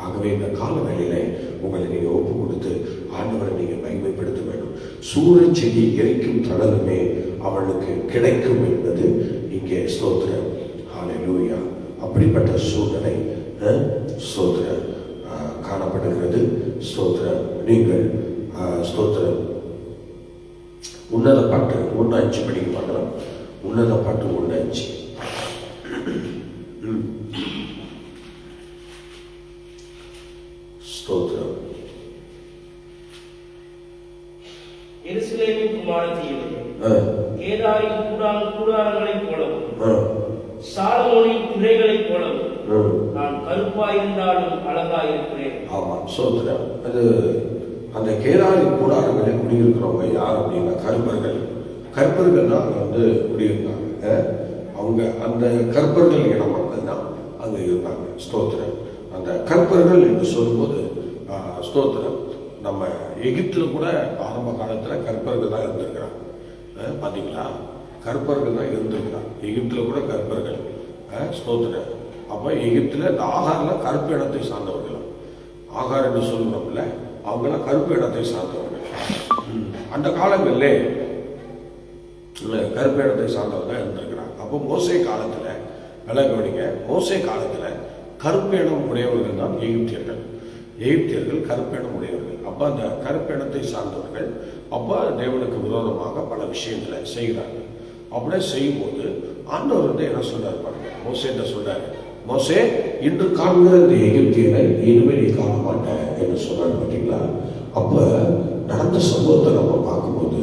ஆகவே இந்த கால வேளையில உங்களை நீங்க ஒப்பு கொடுத்து ஆண்டவரை நீங்க மகிமைப்படுத்த வேண்டும். சூரச் செடி எரிக்கும் தளருமே அவளுக்கு கிடைக்கும் என்பது இங்கே ஸ்தோத்திரம். ஹல்லேலூயா. அப்படிப்பட்ட சூழ்நிலை ஸ்தோத்திரம் காணப்படுகிறது. ஸ்தோத்திரம். நீங்கள் ஸ்தோத்திரம் உன்னத பாட்டு 1:5 படிக்க பார்க்கலாம். உன்னத பாட்டு 1:5. ஸ்தோத்திரம். எருசலேமின் குமாரத்தியே, கேதாரின் கூடாரங்களைப் போலவும் சாலமோனின் திரைகளைப் போலவும் நான் கருப்பாயிருந்தாலும் அழகாயிருக்கிறேன். ஆமா, ஸ்தோத்திரம். அது அந்த கேதாரின் கூடாரங்களில் குடியிருக்கிறவங்க யார் அப்படின்னா கற்பர்கள் தான் அங்கே வந்து குடியிருந்தாங்க. அவங்க அந்த கற்பர்கள் இடம் மட்டும்தான் அங்கே இருந்தாங்க. ஸ்தோத்திரம். அந்த கற்பர்கள் என்று சொல்லும்போது ஸ்தோத்திரம், நம்ம எகிப்தில் கூட ஆரம்ப காலத்தில் கற்பர்கள் தான் இருந்திருக்கிறாங்க. பார்த்தீங்களா? கற்பர்கள் தான் இருந்திருக்கிறாங்க எகிப்தில் கூட கற்பர்கள். ஸ்தோத்திரம். அப்போ எகிப்தில் இந்த ஆகாரில் கருப்பு இடத்தை சார்ந்தவர்கள், ஆகார் என்று சொல்லுறோம்ல, அவங்களாம் கருப்பு இடத்தை சார்ந்தவர்கள். அந்த காலங்களிலே கருப்பு இடத்தை சார்ந்தவங்க இருந்திருக்கிறாங்க. அப்போ மோசே காலத்தில் நல்லா கவனிங்க, மோசே காலத்தில் கருப்பு இடம் உடையவர்கள் தான் எகிப்தியர்கள். எகிப்தியர்கள் கருப்பேணம் உடையவர்கள். அப்ப அந்த கருப்பேணத்தை சார்ந்தவர்கள் அப்ப தேவனுக்கு விரோதமாக பல விஷயங்களை செய்கிறார்கள். அப்படியே செய்யும்போது ஆண்டவர் என்ன சொல்றாரு பாருங்க, மோசே என்ன சொல்றாரு, மோசே இன்று காண்கிற இந்த எகிப்தியரை இனிமேல் நீ காண மாட்டேன் என்று சொல்றாரு. பார்த்தீங்களா? அப்ப நடந்த சம்பவத்தை நம்ம பார்க்கும்போது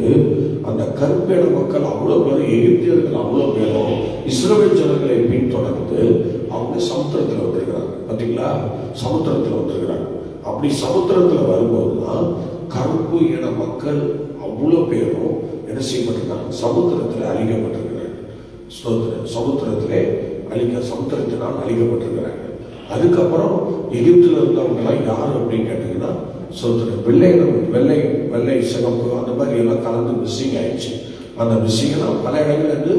அந்த கருப்பேண மக்கள் அவ்வளவு பேரும், எகிப்தியர்கள் அவ்வளவு பேரும் இஸ்ரவேல் ஜனங்களை பின்தொடர்ந்து அவங்க சமுத்திரத்தில் வந்திருக்கிறாங்க. பார்த்தீங்களா? சமுத்திரத்தில் வந்திருக்கிறாங்க. அப்படி சமுத்திரத்தில் வரும்போதுதான் கருப்பு இன மக்கள் அவ்வளோ பேரும் என்ன செய்யப்பட்டிருக்காங்க, சமுத்திரத்தில் அழிக்கப்பட்டிருக்கிறாங்க. சமுத்திரத்தினால் அழிக்கப்பட்டிருக்கிறாங்க. அதுக்கப்புறம் எகிப்தில் இருந்தவங்கலாம் யார் அப்படின்னு கேட்டீங்கன்னா வெள்ளை சிவப்பு அந்த மாதிரி எல்லாம் கலந்து மிஸ்ஸிங் ஆயிடுச்சு. அந்த மிஸ்ஸிங்லாம் பல இடங்களிலிருந்து,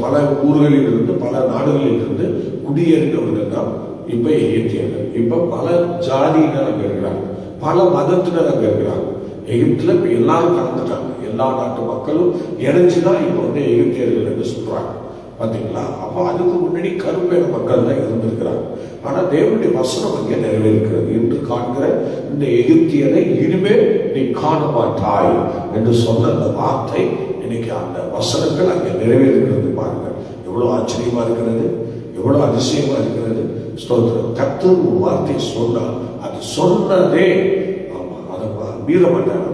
பல ஊர்களில் இருந்து, பல நாடுகளில் இருந்து குடியேறினவர்கள் தான் இப்ப எகிப்தியர்கள். இப்ப பல ஜாதியினர் அங்க இருக்கிறாங்க, பல மதத்தினர் அங்க இருக்கிறாங்க. எகிப்துல இப்ப எல்லாரும் கலந்துட்டாங்க. எல்லா நாட்டு மக்களும் இணைஞ்சுதான் இப்ப எகிப்தியர்கள் என்று சொல்றாங்க. பாத்தீங்களா? அப்ப அதுக்கு முன்னாடி கருப்பேன மக்கள் தான் இருந்திருக்கிறாங்க. ஆனா தேவனுடைய வசனம் அங்கே நிறைவேறுகிறது. இன்று காண்கிற இந்த எகிப்தியரை இனிமேல் நீ காண மாட்டாய் என்று சொன்ன அந்த வார்த்தை இன்னைக்கு அந்த வசனங்கள் அங்கே நிறைவேறுகிறது. பாருங்க, எவ்வளவு ஆச்சரியமா இருக்கிறது, எவ்வளவு அதிசயமா இருக்கிறது. ஸ்தோத்திரம். கர்த்தர் ஒரு வார்த்தை சொன்னால் அது சொன்னதே, ஆமா, அதை மீற மாட்டாங்க.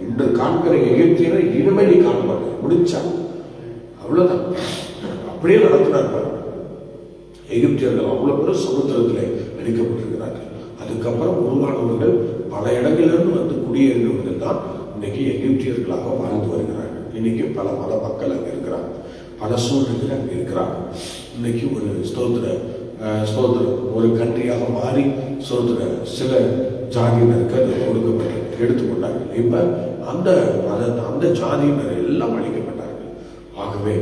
இன்று காண்கிற எகிப்தியரை இனிமேல் நீ காண மாட்டாய், முடிச்சா அவ்வளவுதான். அப்படியே நடத்தினார்கள். எகிப்தியர்கள் அவ்வளவு பேரும் சமுத்திரத்திலே அழிக்கப்பட்டிருக்கிறார்கள். அதுக்கப்புறம் உருவானவர்கள் பல இடங்களிலிருந்து வந்து குடியேறினவர்கள் தான் இன்னைக்கு எகிப்தியர்களாக வாழ்ந்து வருகிறார்கள். இன்னைக்கு பல மத மக்கள் அங்கே இருக்கிறாங்க, பல சூழ்நிலைகள் அங்கே இருக்கிறாங்க. இன்னைக்கு ஒரு ஸ்தோத்திரம் ஒரு கண்ட்ரியாக மாறி சில ஜாதியினருக்கு அது கொடுக்கப்பட்டு எடுத்துக்கொண்டார்கள். இப்ப அந்த ஜாதியினர் எல்லாம் அழிக்கப்பட்டார்கள். ஆகவே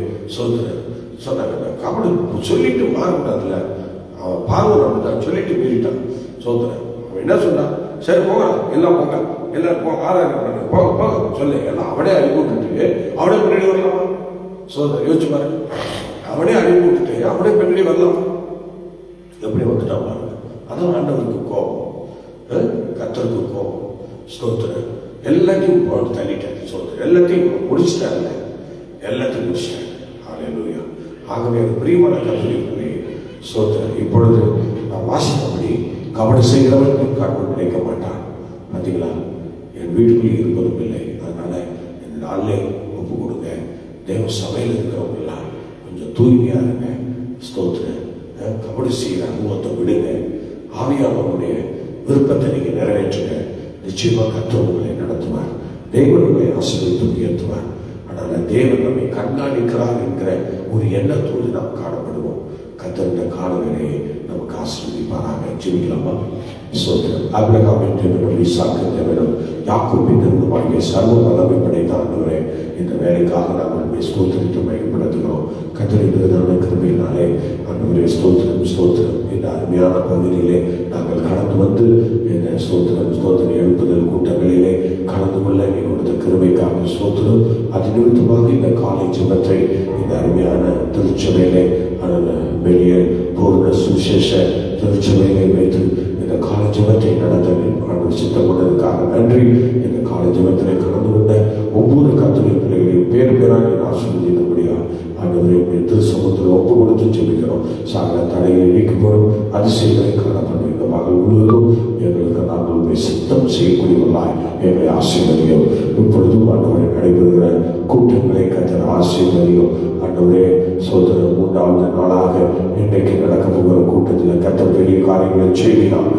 சொன்னாங்க, கபடு சொல்லிட்டு மாறக்கூடாதுல. அவன் பார்வன் சொல்லிட்டு மீறிட்டான். சோதரன் அவன் என்ன சொன்னான், சரி போங்க, எல்லாம் போங்க, எல்லாரும் போங்க, ஆராதனை பண்ண போக போக சொல்லு, எல்லாம் அவனே அழிவு விட்டுட்டு அவனே பின்னாடி வரலாமா? சோதரன் யோசிச்சு பாருங்க, அவனே அழிவு விட்டுட்டு அவனே பின்னாடி வரலாமா? எப்படி வந்துட்டான் பாருங்க. அதான் ஆண்டவருக்கு கோபம், கர்த்தருக்கு கோபம். ஸ்தோத்திரம். எல்லாத்தையும் போட்டு தள்ளிட்டாரு. சோதரன் எல்லாத்தையும் முடிச்சிட்டாருல்ல, எல்லாத்தையும் முடிச்சிட்டாரு. ஹல்லேலூயா. ஆகவே பிரியமான கர்த்தருக்குள்ளே ஸ்தோத்திரம். இப்பொழுது நான் வாசித்தபடி கபடு செய்கிறவன் கடவுள் நினைக்க மாட்டான். பார்த்தீங்களா? என் வீட்டுக்குள்ளே இருப்பதும் இல்லை. அதனால இந்த நாளிலே ஒப்பு கொடுங்க. தேவ சபையில் இருக்கிறவங்க எல்லாம் கொஞ்சம் தூய்மையா இருங்க. ஸ்தோத்திரம். கபடு செய்கிற அனுபவத்தை விடுங்க. ஆவியானவருடைய விருப்பத்தை நீங்க நிறைவேற்றுங்க. நிச்சயமா கர்த்தர் உங்களை நடத்துவார். தேவன் உங்களை ஆசீர்வதித்து உயர்த்துவார். அதனால தேவன் நம்மை கண்காணிக்கிறார் என்கிற ஒரு எண்ணத்தோடு நாம் காணப்படுவோம். கர்த்தர் இந்த காலங்களே நமக்கு ஆசீர்வதிப்பாராக. ஜெபிக்கலாமா? ஸ்தோத்திரம். ஆபிரகாமின் தேவனும் ஈசாக்கின் தேவனும் யாக்கோபின் தேவனுமாகிய சர்வ வல்லமை படைத்த ஆண்டவரே, இந்த வேலைக்காக நாங்கள் ஸ்தோத்திரித்து மகிமைப்படுத்துகிறோம். கர்த்தருடைய கிருபையினாலே ஆண்டவரே ஸ்தோத்திரம் ஸ்தோத்திரம். இந்த அருமையான பகுதியிலே நாங்கள் கடந்து வந்து இந்த ஸ்தோத்திரம் எழுப்புதல் கூட்டங்களிலே கலந்து கொள்ள நீ கொடுத்த கிருபைக்காக ஸ்தோத்திரம். அது நிமித்தமாக இந்த காலை ஜெபத்தை இந்த அருமையான திருச்சபையிலே வெளியே பூர்ண சுவிசேஷ திருச்சபையிலே வைத்து இந்த காலை ஜெபத்தை நடத்த சித்தம் கொண்டதுக்காக நன்றி. இந்த காலை ஜெபத்திலே கலந்து கொண்ட ஒவ்வொரு கர்த்தருடைய பிள்ளைகளையும் பேர் பேராக ஆசீர்வதிக்கும்படியா ஆண்டவரை திரு சமூகத்தில் ஒப்பு கொடுத்து ஜெபிக்கிறோம். சாகர தடையை நீக்கப்படும் அதிசயங்களை காணப்படும் இந்த மகள் முழுவதும் எங்களுக்கு நாங்கள் சித்தம் செய்யக்கூடியவர்களாய் எங்களை ஆசீர்வதியும். இப்பொழுதும் ஆண்டவரை நடைபெறுகிற கூட்டங்களை கர்த்தர் ஆசீர்வதியும். ஆண்டவரே சோதனை 3வது நாளாக இன்றைக்கு நடக்க போகிற கூட்டத்தில் கர்த்தர் பெரிய காரியங்களை செய்கிறாங்க.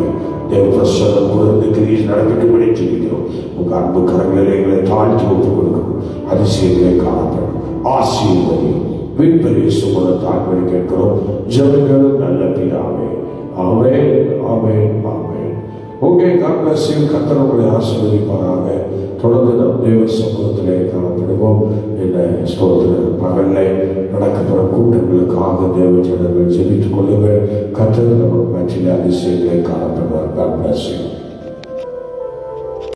தேவபிரசன்னம் குறைந்து கிரியில் நடக்கட்டும்படி ஜெபிக்கிறோம். உங்க அன்பு கரங்களில் எங்களை தாழ்த்தி ஒப்புக் கொடுக்கணும். அதிசயங்களை காணப்படும். ஆசீர்வதியும். மீட்பரின் சுமத தாழ்வழி கேட்கிறோம். ஜெபங்களும் நல்ல பிதாவே. ஆமென், ஆமென், ஆமென். Okay, God bless you. கர்த்தர் உங்களை ஆசீர்வதிப்பாராக. தொடர்ந்து நம் தேவ சமூகத்திலே காணப்படுவோம். இந்த ஸ்தோத்திர பகலில் நடக்கப்பட கூட்டங்களுக்காக தேவ ஜனங்கள் ஜெபித்துக் கொள்ளுங்கள். கர்த்தர் நம்ம மத்தியில் அதிசயங்களை காணப்படுவார். God bless you.